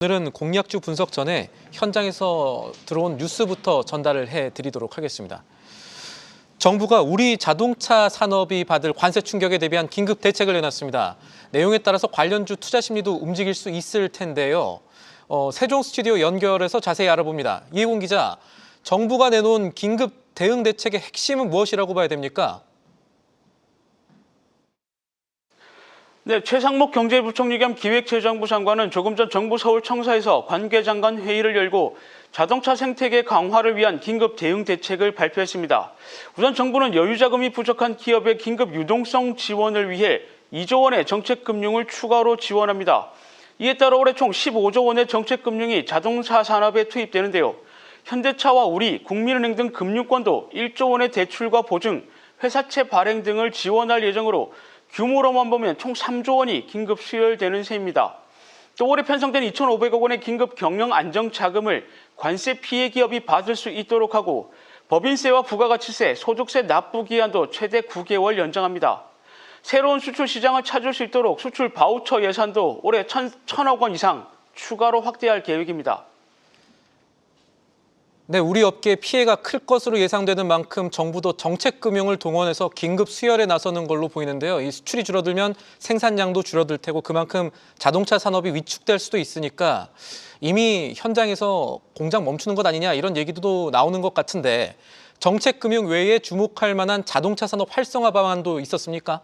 오늘은 공약주 분석 전에 현장에서 들어온 뉴스부터 전달을 해드리도록 하겠습니다. 정부가 우리 자동차 산업이 받을 관세 충격에 대비한 긴급 대책을 내놨습니다. 내용에 따라서 관련주 투자 심리도 움직일 수 있을 텐데요. 세종 스튜디오 연결해서 자세히 알아봅니다. 이혜곤 기자, 정부가 내놓은 긴급 대응 대책의 핵심은 무엇이라고 봐야 됩니까? 네, 최상목 경제부총리 겸 기획재정부 장관은 조금 전 정부 서울청사에서 관계장관 회의를 열고 자동차 생태계 강화를 위한 긴급 대응 대책을 발표했습니다. 우선 정부는 여유자금이 부족한 기업의 긴급 유동성 지원을 위해 2조 원의 정책금융을 추가로 지원합니다. 이에 따라 올해 총 15조 원의 정책금융이 자동차 산업에 투입되는데요. 현대차와 우리, 국민은행 등 금융권도 1조 원의 대출과 보증, 회사채 발행 등을 지원할 예정으로 규모로만 보면 총 3조 원이 긴급 수혈되는 셈입니다. 또 올해 편성된 2,500억 원의 긴급 경영 안정 자금을 관세 피해 기업이 받을 수 있도록 하고 법인세와 부가가치세, 소득세 납부 기한도 최대 9개월 연장합니다. 새로운 수출 시장을 찾을 수 있도록 수출 바우처 예산도 올해 1,000억 원 이상 추가로 확대할 계획입니다. 네, 우리 업계의 피해가 클 것으로 예상되는 만큼 정부도 정책금융을 동원해서 긴급 수혈에 나서는 걸로 보이는데요. 이 수출이 줄어들면 생산량도 줄어들 테고 그만큼 자동차 산업이 위축될 수도 있으니까 이미 현장에서 공장 멈추는 것 아니냐 이런 얘기도 나오는 것 같은데 정책금융 외에 주목할 만한 자동차 산업 활성화 방안도 있었습니까?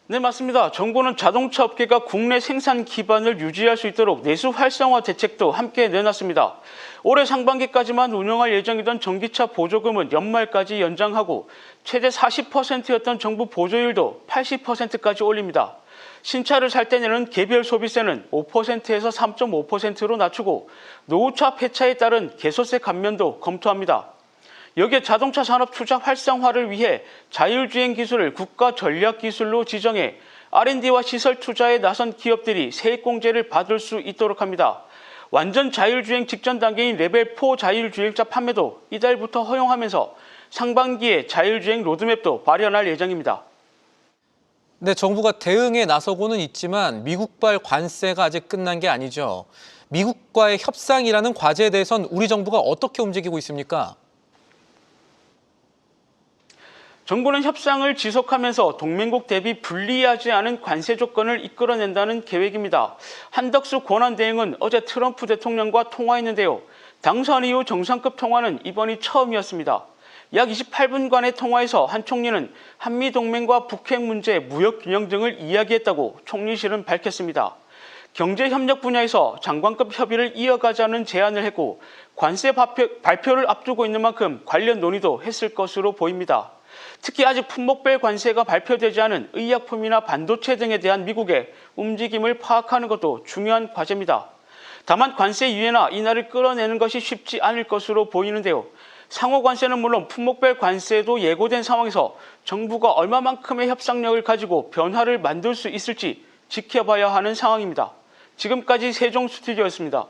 네, 맞습니다. 정부는 자동차 업계가 국내 생산 기반을 유지할 수 있도록 내수 활성화 대책도 함께 내놨습니다. 올해 상반기까지만 운영할 예정이던 전기차 보조금은 연말까지 연장하고 최대 40%였던 정부 보조율도 80%까지 올립니다. 신차를 살 때 내는 개별 소비세는 5%에서 3.5%로 낮추고 노후차 폐차에 따른 개소세 감면도 검토합니다. 여기에 자동차 산업 투자 활성화를 위해 자율주행 기술을 국가 전략 기술로 지정해 R&D와 시설 투자에 나선 기업들이 세액공제를 받을 수 있도록 합니다. 완전 자율주행 직전 단계인 레벨 4 자율주행차 판매도 이달부터 허용하면서 상반기에 자율주행 로드맵도 발현할 예정입니다. 네, 정부가 대응에 나서고는 있지만 미국발 관세가 아직 끝난 게 아니죠. 미국과의 협상이라는 과제에 대해선 우리 정부가 어떻게 움직이고 있습니까? 정부는 협상을 지속하면서 동맹국 대비 불리하지 않은 관세 조건을 이끌어낸다는 계획입니다. 한덕수 권한대행은 어제 트럼프 대통령과 통화했는데요. 당선 이후 정상급 통화는 이번이 처음이었습니다. 약 28분간의 통화에서 한 총리는 한미동맹과 북핵 문제, 무역균형 등을 이야기했다고 총리실은 밝혔습니다. 경제협력 분야에서 장관급 협의를 이어가자는 제안을 했고 관세 발표를 앞두고 있는 만큼 관련 논의도 했을 것으로 보입니다. 특히 아직 품목별 관세가 발표되지 않은 의약품이나 반도체 등에 대한 미국의 움직임을 파악하는 것도 중요한 과제입니다. 다만 관세 유예나 인하를 끌어내는 것이 쉽지 않을 것으로 보이는데요. 상호 관세는 물론 품목별 관세도 예고된 상황에서 정부가 얼마만큼의 협상력을 가지고 변화를 만들 수 있을지 지켜봐야 하는 상황입니다. 지금까지 세종 스튜디오였습니다.